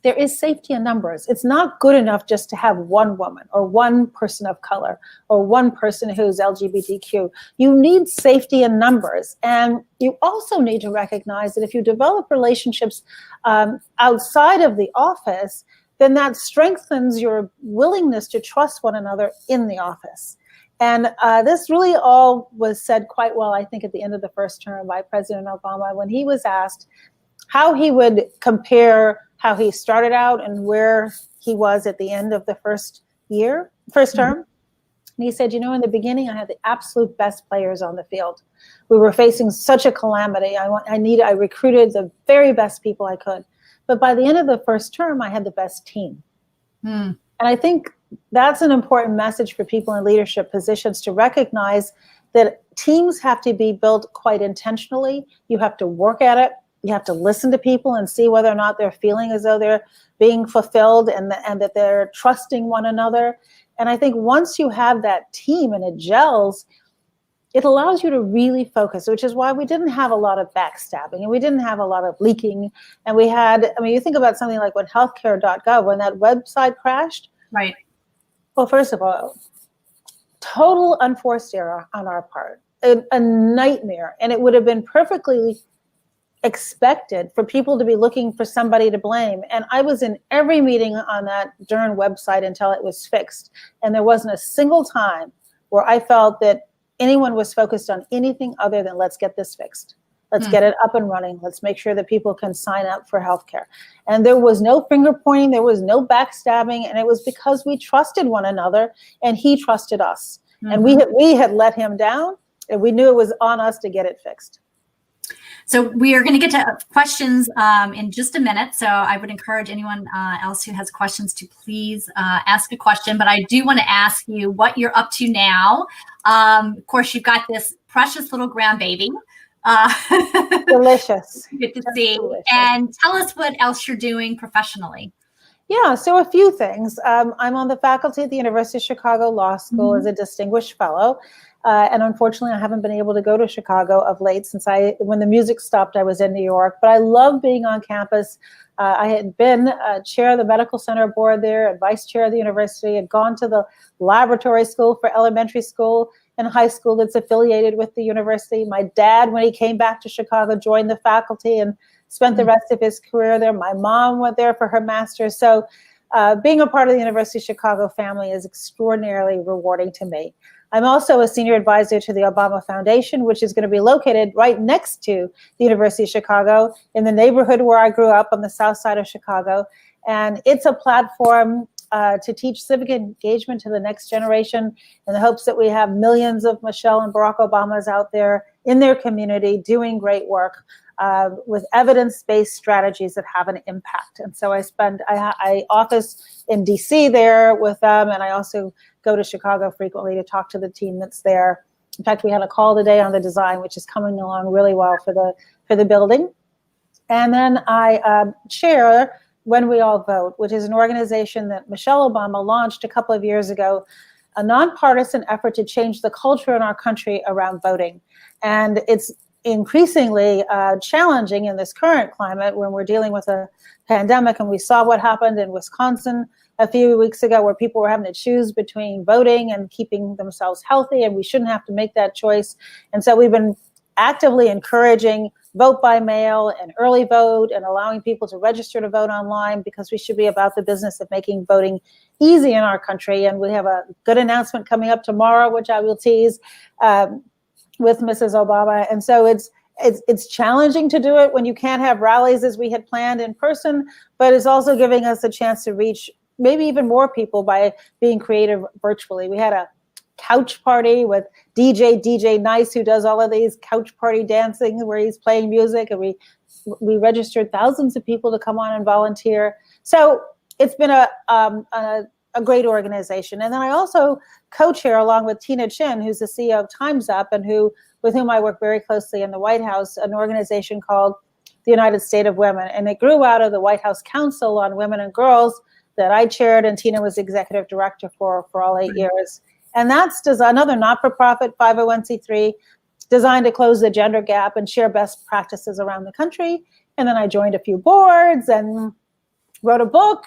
there is safety in numbers. It's not good enough just to have one woman or one person of color or one person who's LGBTQ. You need safety in numbers. And you also need to recognize that if you develop relationships outside of the office, then that strengthens your willingness to trust one another in the office. And this really all was said quite well, I think, at the end of the first term by President Obama, when he was asked how he would compare how he started out and where he was at the end of the first term. And he said, in the beginning, I had the absolute best players on the field. We were facing such a calamity. I recruited the very best people I could. But by the end of the first term, I had the best team. And I think that's an important message for people in leadership positions, to recognize that teams have to be built quite intentionally. You have to work at it. You have to listen to people and see whether or not they're feeling as though they're being fulfilled and that they're trusting one another. And I think once you have that team and it gels, it allows you to really focus, which is why we didn't have a lot of backstabbing and we didn't have a lot of leaking. And we had, you think about something like when healthcare.gov, when that website crashed. Right. Well, first of all, total unforced error on our part, a nightmare. And it would have been perfectly expected for people to be looking for somebody to blame. And I was in every meeting on that darn website until it was fixed. And there wasn't a single time where I felt that anyone was focused on anything other than let's get this fixed. Let's get it up and running. Let's make sure that people can sign up for healthcare. And there was no finger pointing. There was no backstabbing. And it was because we trusted one another and he trusted us. And we had let him down, and we knew it was on us to get it fixed. So we are going to get to questions in just a minute. So I would encourage anyone else who has questions to please ask a question. But I do want to ask you what you're up to now. Of course, you've got this precious little grandbaby. Delicious. Good to Just see. delicious. And tell us what else you're doing professionally. Yeah, so a few things. I'm on the faculty at the University of Chicago Law School as a distinguished fellow. And unfortunately, I haven't been able to go to Chicago of late since when the music stopped, I was in New York. But I love being on campus. I had been chair of the medical center board there and vice chair of the university, had gone to the laboratory school for elementary school and high school that's affiliated with the university. My dad, when he came back to Chicago, joined the faculty and spent the rest of his career there. My mom went there for her master's. So being a part of the University of Chicago family is extraordinarily rewarding to me. I'm also a senior advisor to the Obama Foundation, which is going to be located right next to the University of Chicago in the neighborhood where I grew up on the south side of Chicago. And it's a platform to teach civic engagement to the next generation in the hopes that we have millions of Michelle and Barack Obamas out there in their community doing great work with evidence-based strategies that have an impact. And so I office in DC there with them, and I also go to Chicago frequently to talk to the team that's there. In fact, we had a call today on the design, which is coming along really well for the building. And then I chair When We All Vote, which is an organization that Michelle Obama launched a couple of years ago, a nonpartisan effort to change the culture in our country around voting. And it's increasingly challenging in this current climate when we're dealing with a pandemic. And we saw what happened in Wisconsin a few weeks ago, where people were having to choose between voting and keeping themselves healthy, and we shouldn't have to make that choice. And so we've been actively encouraging vote by mail and early vote and allowing people to register to vote online, because we should be about the business of making voting easy in our country. And we have a good announcement coming up tomorrow, which I will tease, with Mrs. Obama. And so it's challenging to do it when you can't have rallies as we had planned in person, but it's also giving us a chance to reach maybe even more people by being creative virtually. We had a couch party with DJ Nice, who does all of these couch party dancing where he's playing music, and we registered thousands of people to come on and volunteer. So it's been a great organization. And then I also co-chair, along with Tina Chin, who's the CEO of Time's Up, and with whom I work very closely in the White House, an organization called the United States of Women. And it grew out of the White House Council on Women and Girls that I chaired, and Tina was executive director for all 8 years. And that's another not-for-profit 501c3 designed to close the gender gap and share best practices around the country. And then I joined a few boards and wrote a book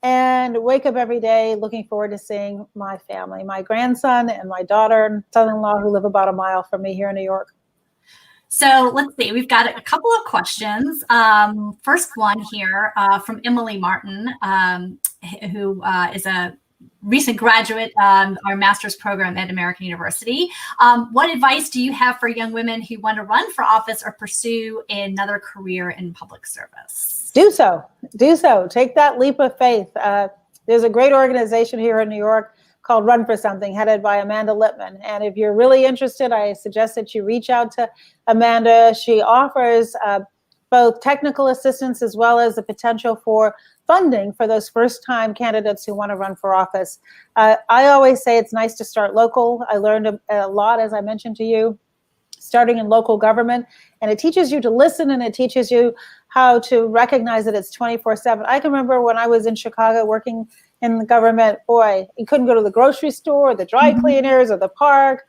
and wake up every day looking forward to seeing my family, my grandson and my daughter and son-in-law, who live about a mile from me here in New York. So let's see, we've got a couple of questions. First one here from Emily Martin, who is a recent graduate, our master's program at American University. What advice do you have for young women who want to run for office or pursue another career in public service? Do so. Take that leap of faith. There's a great organization here in New York called Run for Something, headed by Amanda Lippman. And if you're really interested, I suggest that you reach out to Amanda. She offers both technical assistance as well as the potential for funding for those first-time candidates who want to run for office. I always say it's nice to start local. I learned a lot, as I mentioned to you, starting in local government, and it teaches you to listen, and it teaches you how to recognize that it's 24/7. I can remember when I was in Chicago working in the government, boy, you couldn't go to the grocery store, or the dry cleaners, or the park.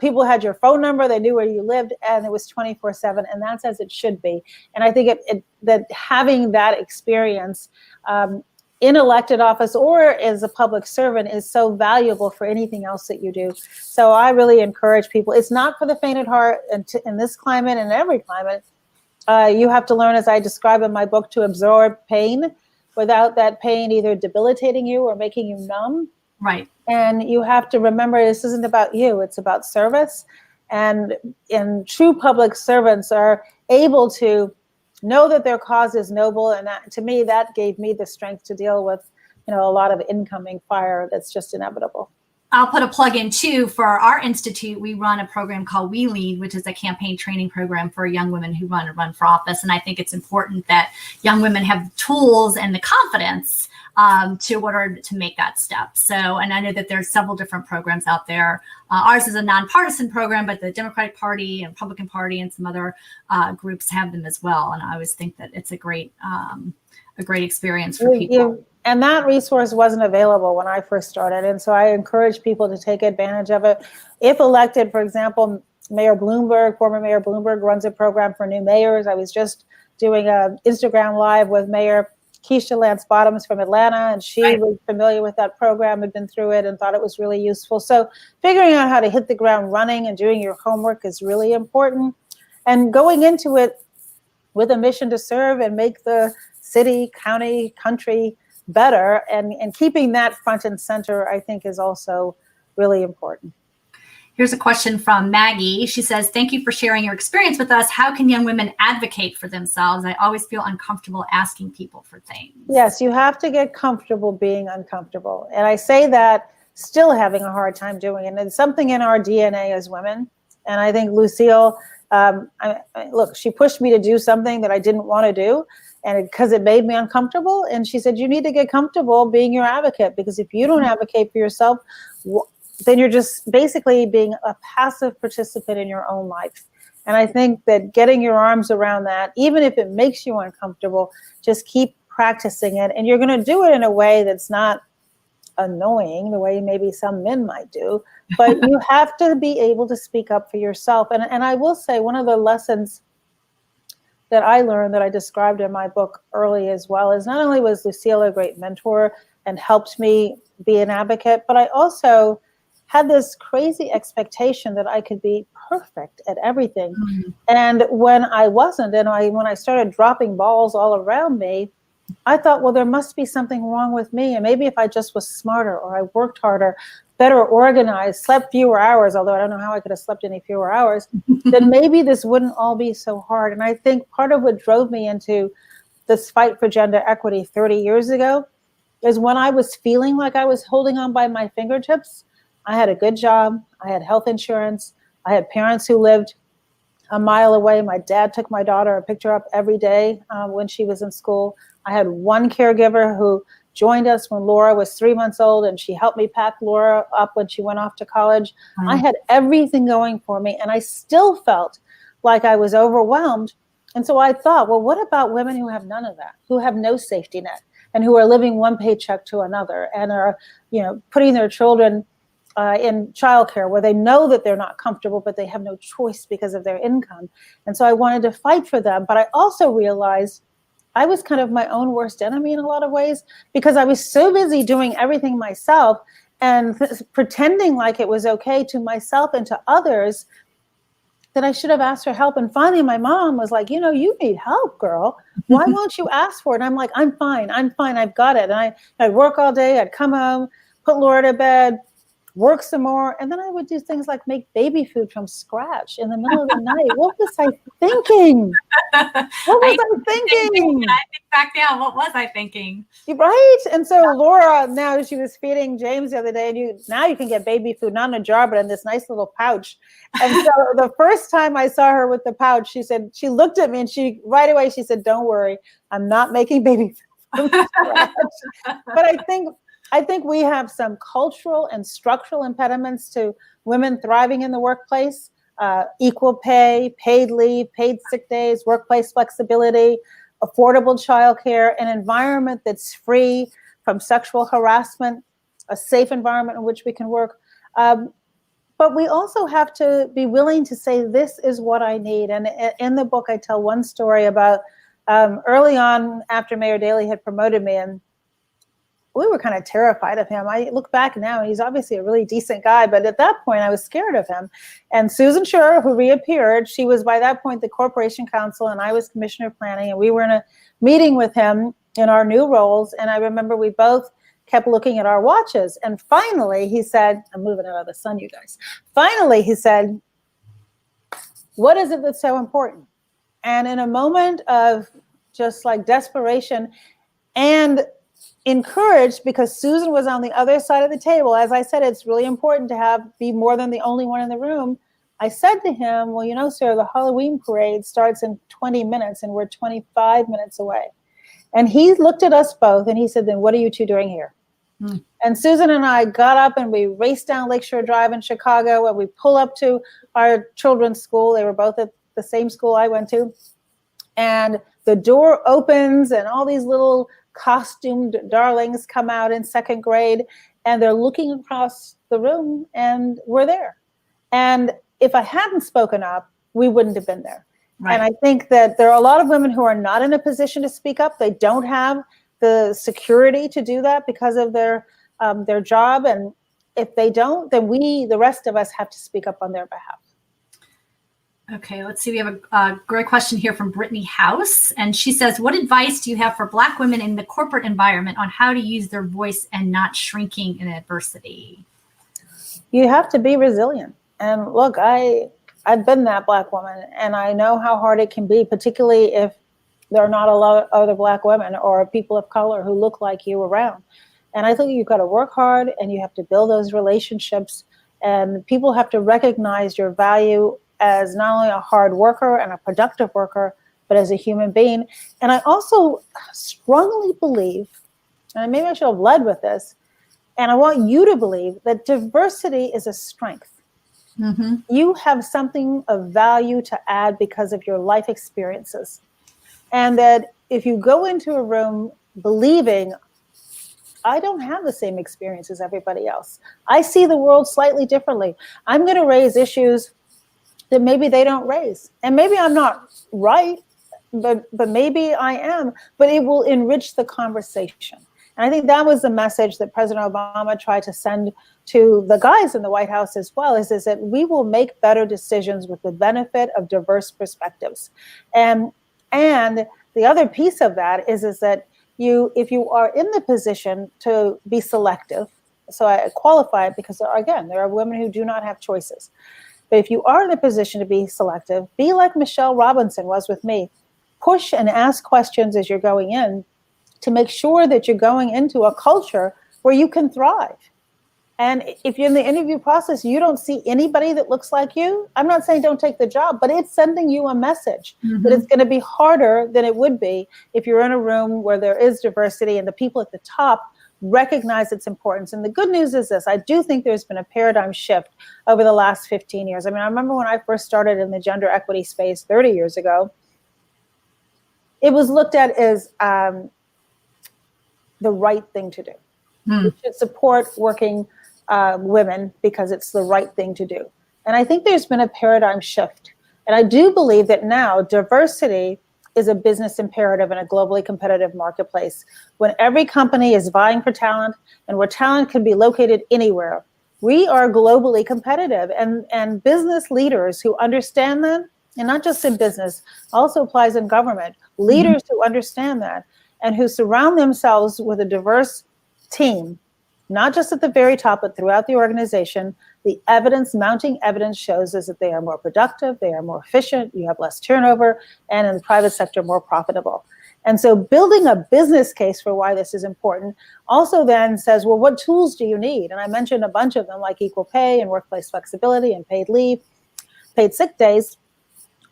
People had your phone number, they knew where you lived, and it was 24/7, and that's as it should be. And I think that having that experience in elected office or as a public servant is so valuable for anything else that you do. So I really encourage people. It's not for the faint at heart, and in this climate and every climate, you have to learn, as I describe in my book, to absorb pain without that pain either debilitating you or making you numb. Right. And you have to remember this isn't about you, it's about service. And true public servants are able to know that their cause is noble. And that, to me, that gave me the strength to deal with, a lot of incoming fire that's just inevitable. I'll put a plug in too for our institute. We run a program called We Lead, which is a campaign training program for young women who want to run for office. And I think it's important that young women have the tools and the confidence to order to make that step. So, and I know that there's several different programs out there. Ours is a nonpartisan program, but the Democratic Party and Republican Party and some other groups have them as well. And I always think that it's a great experience for people. And that resource wasn't available when I first started. And so I encourage people to take advantage of it. If elected, for example, former Mayor Bloomberg runs a program for new mayors. I was just doing an Instagram Live with Mayor Keisha Lance Bottoms from Atlanta, and she was familiar with that program, had been through it, and thought it was really useful. So figuring out how to hit the ground running and doing your homework is really important. And going into it with a mission to serve and make the city, county, country better, and keeping that front and center, I think, is also really important. Here's a question from Maggie. She says, thank you for sharing your experience with us. How can young women advocate for themselves? I always feel uncomfortable asking people for things. Yes, you have to get comfortable being uncomfortable. And I say that still having a hard time doing it. And it's something in our DNA as women. And I think Lucille, look, she pushed me to do something that I didn't want to do, and because it made me uncomfortable. And she said, you need to get comfortable being your advocate, because if you don't advocate for yourself, then you're just basically being a passive participant in your own life. And I think that getting your arms around that, even if it makes you uncomfortable, just keep practicing it. And you're going to do it in a way that's not annoying, the way maybe some men might do, but you have to be able to speak up for yourself. And I will say, one of the lessons that I learned that I described in my book early as well is not only was Lucille a great mentor and helped me be an advocate, but I also had this crazy expectation that I could be perfect at everything. Mm-hmm. And when I wasn't, and when I started dropping balls all around me, I thought, well, there must be something wrong with me. And maybe if I just was smarter, or I worked harder, better organized, slept fewer hours, although I don't know how I could have slept any fewer hours, then maybe this wouldn't all be so hard. And I think part of what drove me into this fight for gender equity 30 years ago is when I was feeling like I was holding on by my fingertips. I had a good job. I had health insurance. I had parents who lived a mile away. My dad took my daughter and picked her up every day when she was in school. I had one caregiver who joined us when Laura was 3 months old, and she helped me pack Laura up when she went off to college. I had everything going for me, and I still felt like I was overwhelmed. And so I thought, well, what about women who have none of that, who have no safety net, and who are living one paycheck to another, and are, putting their children in childcare where they know that they're not comfortable, but they have no choice because of their income. And so I wanted to fight for them. But I also realized I was kind of my own worst enemy in a lot of ways, because I was so busy doing everything myself and pretending like it was okay to myself and to others that I should have asked for help. And finally, my mom was like, you need help, girl. Why won't you ask for it? And I'm like, I'm fine. I've got it. And I'd work all day. I'd come home, put Laura to bed, work some more, and then I would do things like make baby food from scratch in the middle of the night. What was I thinking? I think back now, what was I thinking? Right? And so Laura, now she was feeding James the other day, and now you can get baby food, not in a jar, but in this nice little pouch. And so the first time I saw her with the pouch, she looked at me, and right away she said, don't worry, I'm not making baby food from scratch. But I think we have some cultural and structural impediments to women thriving in the workplace: equal pay, paid leave, paid sick days, workplace flexibility, affordable childcare, an environment that's free from sexual harassment, a safe environment in which we can work. But we also have to be willing to say, this is what I need. And in the book, I tell one story about early on after Mayor Daley had promoted me, and we were kind of terrified of him. I look back now, he's obviously a really decent guy, but at that point I was scared of him. And Susan Schur, who reappeared, she was by that point the corporation counsel, and I was commissioner of planning, and we were in a meeting with him in our new roles. And I remember we both kept looking at our watches. And finally he said, I'm moving out of the sun, you guys. Finally he said, what is it that's so important? And in a moment of just like desperation and encouraged, because Susan was on the other side of the table. As I said, it's really important to be more than the only one in the room. I said to him, well, sir, the Halloween parade starts in 20 minutes and we're 25 minutes away. And he looked at us both and he said, then what are you two doing here? And Susan and I got up and we raced down Lakeshore Drive in Chicago, and we pull up to our children's school. They were both at the same school I went to. And the door opens and all these little costumed darlings come out in second grade, and they're looking across the room, and we're there. And if I hadn't spoken up, we wouldn't have been there. Right. And I think that there are a lot of women who are not in a position to speak up. They don't have the security to do that because of their job. And if they don't, then we, the rest of us, have to speak up on their behalf. Okay, let's see. We have a great question here from Brittany House. And she says, what advice do you have for Black women in the corporate environment on how to use their voice and not shrinking in adversity? You have to be resilient. And look, I've been that Black woman, and I know how hard it can be, particularly if there are not a lot of other Black women or people of color who look like you around. And I think you've got to work hard, and you have to build those relationships, and people have to recognize your value as not only a hard worker and a productive worker, but as a human being. And I also strongly believe, and maybe I should have led with this, and I want you to believe that diversity is a strength. Mm-hmm. You have something of value to add because of your life experiences. And that if you go into a room believing, I don't have the same experience as everybody else, I see the world slightly differently, I'm going to raise issues that maybe they don't raise. And maybe I'm not right, but maybe I am, but it will enrich the conversation. And I think that was the message that President Obama tried to send to the guys in the White House as well, is that we will make better decisions with the benefit of diverse perspectives. And the other piece of that is that if you are in the position to be selective, so I qualify it because there are women who do not have choices. But if you are in the position to be selective, be like Michelle Robinson was with me. Push and ask questions as you're going in to make sure that you're going into a culture where you can thrive. And if you're in the interview process, you don't see anybody that looks like you, I'm not saying don't take the job, but it's sending you a message that it's going to be harder than it would be if you're in a room where there is diversity and the people at the top recognize its importance. And the good news is this: I do think there's been a paradigm shift over the last 15 years. I mean, I remember when I first started in the gender equity space 30 years ago, it was looked at as the right thing to do. We should support working women because it's the right thing to do. And I think there's been a paradigm shift. And I do believe that now diversity is a business imperative in a globally competitive marketplace. When every company is vying for talent and where talent can be located anywhere, we are globally competitive. And business leaders who understand that, and not just in business, also applies in government, leaders who understand that and who surround themselves with a diverse team, not just at the very top, but throughout the organization, the mounting evidence shows is that they are more productive, they are more efficient, you have less turnover, and in the private sector, more profitable. And so building a business case for why this is important also then says, well, what tools do you need? And I mentioned a bunch of them, like equal pay and workplace flexibility and paid leave, paid sick days.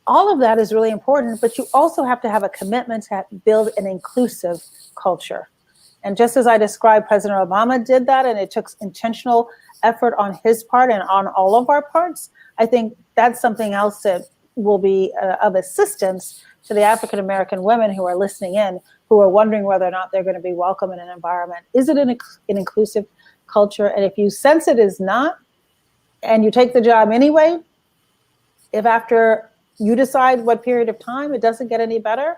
All of that is really important, but you also have to have a commitment to build an inclusive culture. And just as I described, President Obama did that, and it took intentional effort on his part and on all of our parts. I think that's something else that will be of assistance to the African-American women who are listening in, who are wondering whether or not they're going to be welcome in an environment. Is it an inclusive culture? And if you sense it is not, and you take the job anyway, if after you decide what period of time it doesn't get any better,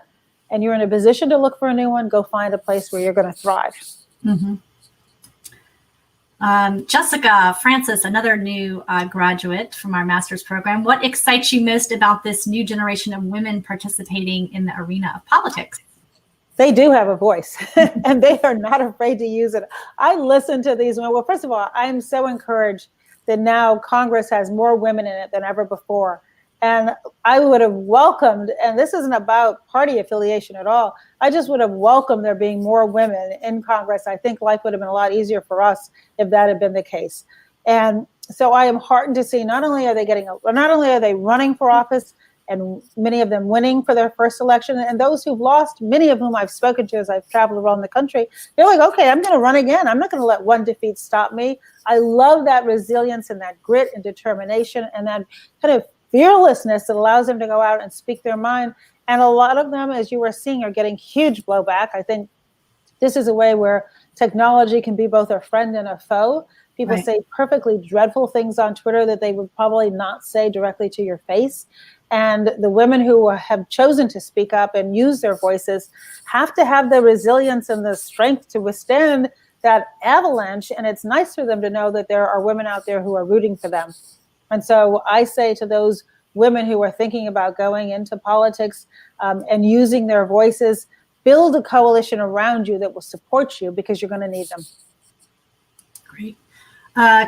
and you're in a position to look for a new one, go find a place where you're going to thrive. Jessica Francis, another new graduate from our master's program. What excites you most about this new generation of women participating in the arena of politics? They do have a voice, and they are not afraid to use it. I listen to these women. Well, first of all, I'm so encouraged that now Congress has more women in it than ever before. And I would have welcomed, and this isn't about party affiliation at all, I just would have welcomed there being more women in Congress. I think life would have been a lot easier for us if that had been the case. And so I am heartened to see not only are they running for office and many of them winning for their first election. And those who've lost, many of whom I've spoken to as I've traveled around the country, they're like, okay, I'm going to run again. I'm not going to let one defeat stop me. I love that resilience and that grit and determination and that kind of fearlessness that allows them to go out and speak their mind. And a lot of them, as you were seeing, are getting huge blowback. I think this is a way where technology can be both a friend and a foe. People Right. say perfectly dreadful things on Twitter that they would probably not say directly to your face. And the women who have chosen to speak up and use their voices have to have the resilience and the strength to withstand that avalanche. And it's nice for them to know that there are women out there who are rooting for them. And so I say to those women who are thinking about going into politics and using their voices, build a coalition around you that will support you, because you're going to need them. Great.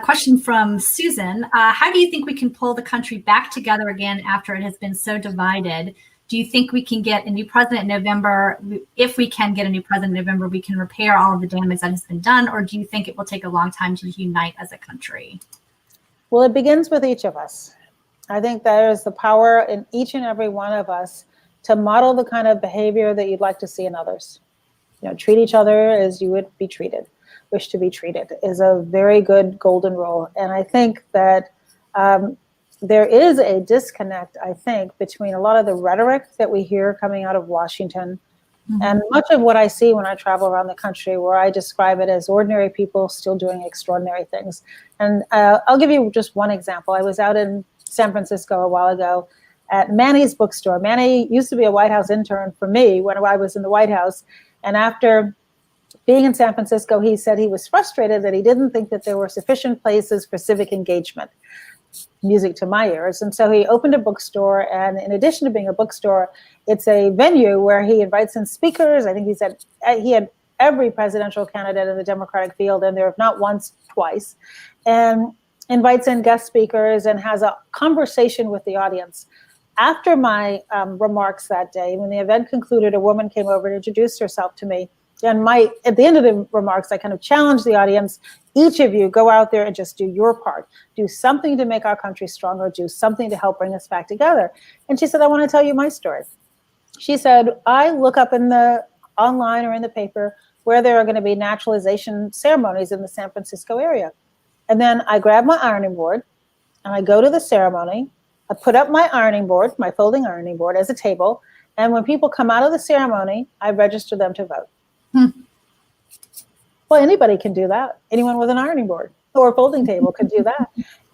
Question from Susan. How do you think we can pull the country back together again after it has been so divided? Do you think we can get a new president in November? If we can get a new president in November, we can repair all of the damage that has been done? Or do you think it will take a long time to unite as a country? Well, it begins with each of us. I think there is the power in each and every one of us to model the kind of behavior that you'd like to see in others. You know, treat each other as you would be treated. Wish to be treated is a very good golden rule. And I think that there is a disconnect, I think, between a lot of the rhetoric that we hear coming out of Washington and much of what I see when I travel around the country, where I describe it as ordinary people still doing extraordinary things. And I'll give you just one example. I was out in San Francisco a while ago at Manny's bookstore. Manny used to be a White House intern for me when I was in the White House. And after being in San Francisco, he said he was frustrated that he didn't think that there were sufficient places for civic engagement. Music to my ears. And so he opened a bookstore, and in addition to being a bookstore, it's a venue where he invites in speakers. I think he said he had every presidential candidate in the Democratic field, and there if not once, twice, and invites in guest speakers and has a conversation with the audience. After my remarks that day, when the event concluded, a woman came over and introduced herself to me. And at the end of the remarks, I kind of challenged the audience, each of you go out there and just do your part. Do something to make our country stronger. Do something to help bring us back together. And she said, I want to tell you my story. She said, I look up in the online or in the paper where there are going to be naturalization ceremonies in the San Francisco area. And then I grab my ironing board and I go to the ceremony. I put up my ironing board, my folding ironing board, as a table. And when people come out of the ceremony, I register them to vote. Well, anybody can do that. Anyone with an ironing board or a folding table can do that.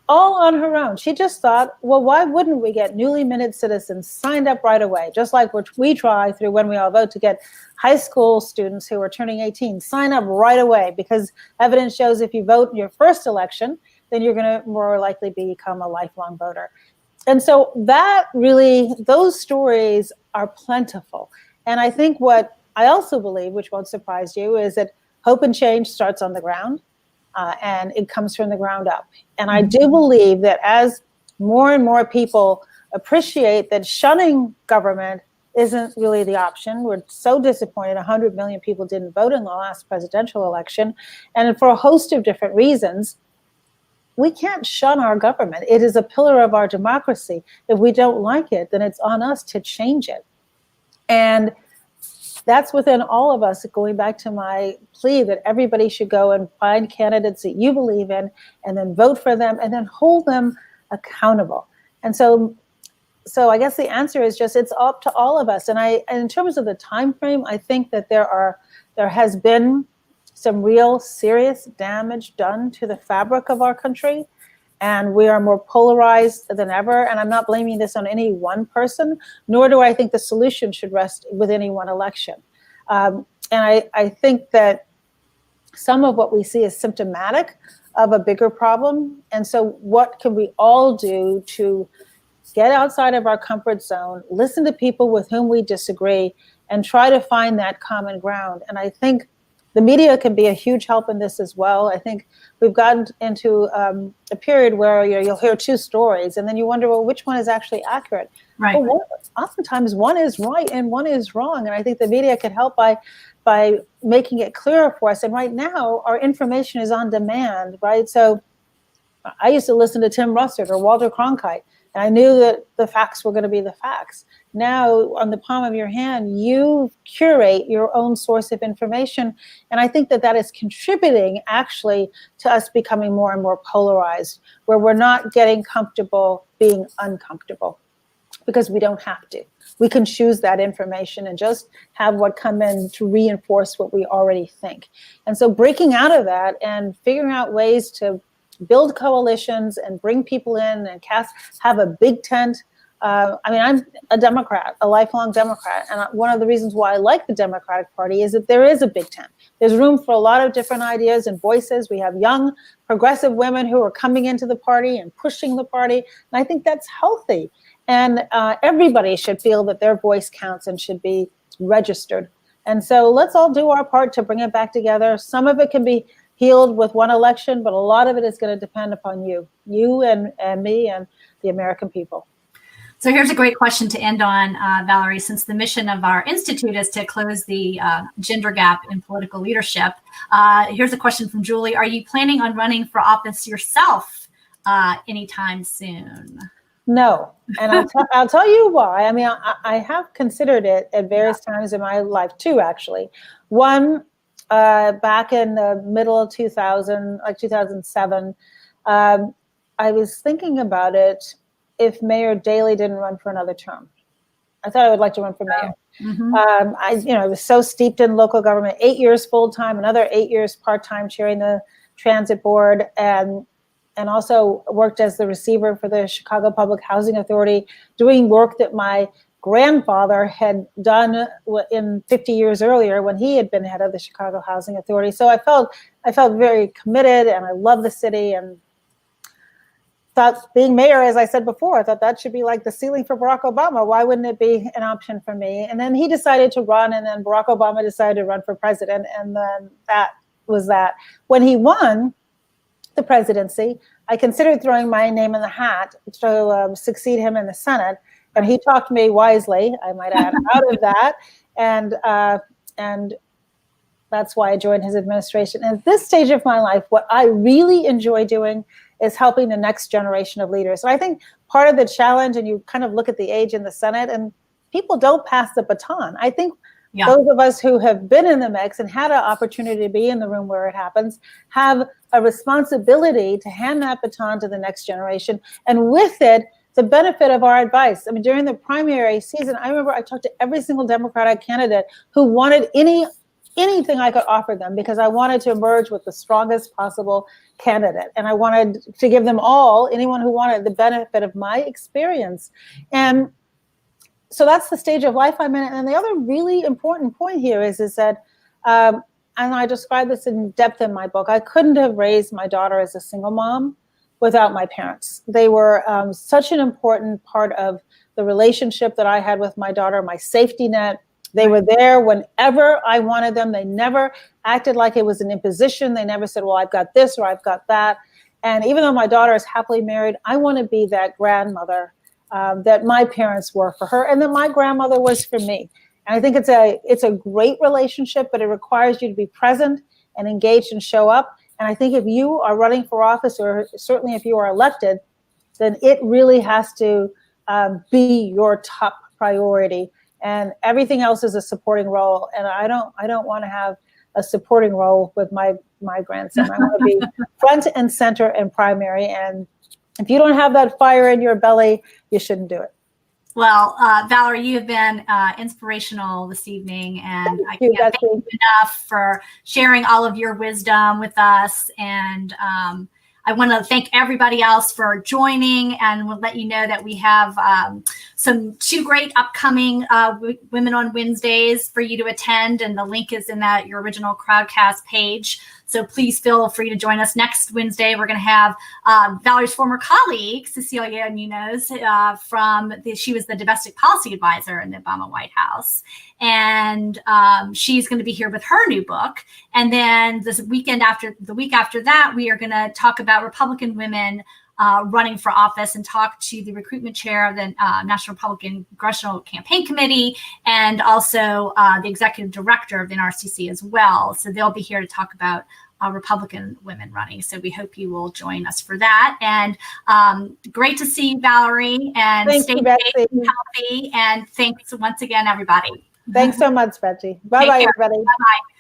All on her own. She just thought, well, why wouldn't we get newly minted citizens signed up right away? Just like we try through When We All Vote to get high school students who are turning 18, sign up right away, because evidence shows if you vote in your first election, then you're going to more likely become a lifelong voter. And so those stories are plentiful. And I think what I also believe, which won't surprise you, is that hope and change starts on the ground, and it comes from the ground up. And I do believe that as more and more people appreciate that shunning government isn't really the option. We're so disappointed 100 million people didn't vote in the last presidential election. And for a host of different reasons, we can't shun our government. It is a pillar of our democracy. If we don't like it, then it's on us to change it. And that's within all of us, going back to my plea that everybody should go and find candidates that you believe in and then vote for them and then hold them accountable. And so I guess the answer is just, it's up to all of us. And in terms of the time frame, I think that there has been some real serious damage done to the fabric of our country. And we are more polarized than ever. And I'm not blaming this on any one person, nor do I think the solution should rest with any one election. And I think that some of what we see is symptomatic of a bigger problem. And so what can we all do to get outside of our comfort zone, listen to people with whom we disagree, and try to find that common ground? And I think the media can be a huge help in this as well. I think we've gotten into a period where you'll hear two stories, and then you wonder, well, which one is actually accurate? Right. Well, oftentimes one is right and one is wrong. And I think the media can help by making it clearer for us. And right now, our information is on demand, right? So I used to listen to Tim Russert or Walter Cronkite. And I knew that the facts were going to be the facts. Now, on the palm of your hand, you curate your own source of information. And I think that that is contributing actually to us becoming more and more polarized, where we're not getting comfortable being uncomfortable, because we don't have to. We can choose that information and just have what come in to reinforce what we already think. And so breaking out of that and figuring out ways to build coalitions and bring people in and have a big tent. I'm a Democrat, a lifelong Democrat. And one of the reasons why I like the Democratic Party is that there is a big tent. There's room for a lot of different ideas and voices. We have young, progressive women who are coming into the party and pushing the party. And I think that's healthy. And everybody should feel that their voice counts and should be registered. And so let's all do our part to bring it back together. Some of it can be healed with one election, but a lot of it is going to depend upon you and me and the American people. So here's a great question to end on, Valerie. Since the mission of our institute is to close the gender gap in political leadership, here's a question from Julie. Are you planning on running for office yourself anytime soon? No, and I'll tell you why. I mean, I have considered it at various times in my life too, actually. One, back in the middle of 2007, I was thinking about it if Mayor Daley didn't run for another term. I thought I would like to run for mayor. Mm-hmm. I was so steeped in local government, 8 years full-time, another 8 years part-time chairing the transit board, and also worked as the receiver for the Chicago Public Housing Authority, doing work that my grandfather had done in 50 years earlier when he had been head of the Chicago Housing Authority. So I felt very committed, and I love the city, and thought being mayor, as I said before, I thought that should be like the ceiling for Barack Obama. Why wouldn't it be an option for me? And then he decided to run, and then Barack Obama decided to run for president, and then that was that. When he won the presidency, I considered throwing my name in the hat to succeed him in the Senate. And he talked me wisely, I might add, out of that. And that's why I joined his administration. And at this stage of my life, what I really enjoy doing is helping the next generation of leaders. So I think part of the challenge, and you kind of look at the age in the Senate, and people don't pass the baton. I think those of us who have been in the mix and had an opportunity to be in the room where it happens have a responsibility to hand that baton to the next generation. And with it, the benefit of our advice. I mean, during the primary season, I remember I talked to every single Democratic candidate who wanted anything I could offer them, because I wanted to emerge with the strongest possible candidate. And I wanted to give them anyone who wanted, the benefit of my experience. And so that's the stage of life I'm in. And the other really important point here is that, and I describe this in depth in my book, I couldn't have raised my daughter as a single mom without my parents. They were such an important part of the relationship that I had with my daughter, my safety net. They were there whenever I wanted them. They never acted like it was an imposition. They never said, well, I've got this or I've got that. And even though my daughter is happily married, I want to be that grandmother that my parents were for her and that my grandmother was for me. And I think it's a great relationship, but it requires you to be present and engaged and show up. And I think if you are running for office, or certainly if you are elected, then it really has to be your top priority. And everything else is a supporting role. And I don't want to have a supporting role with my grandson. I want to be front and center and primary. And if you don't have that fire in your belly, you shouldn't do it. Well, Valerie, you have been inspirational this evening, and I can't thank you enough for sharing all of your wisdom with us. And I want to thank everybody else for joining, and we'll let you know that we have two great upcoming Women on Wednesdays for you to attend, and the link is in your original Crowdcast page. So please feel free to join us next Wednesday. We're going to have Valerie's former colleague, Cecilia Munoz, she was the domestic policy advisor in the Obama White House. And she's going to be here with her new book. And then the week after that, we are going to talk about Republican women running for office and talk to the recruitment chair of the National Republican Congressional Campaign Committee, and also the executive director of the NRCC as well. So they'll be here to talk about Republican women running. So we hope you will join us for that. And great to see you, Valerie, and Thank stay you, safe Betsy. and healthy. And thanks once again, everybody. Thanks so much, Betsy. Bye-bye, Take care. everybody. Bye-bye.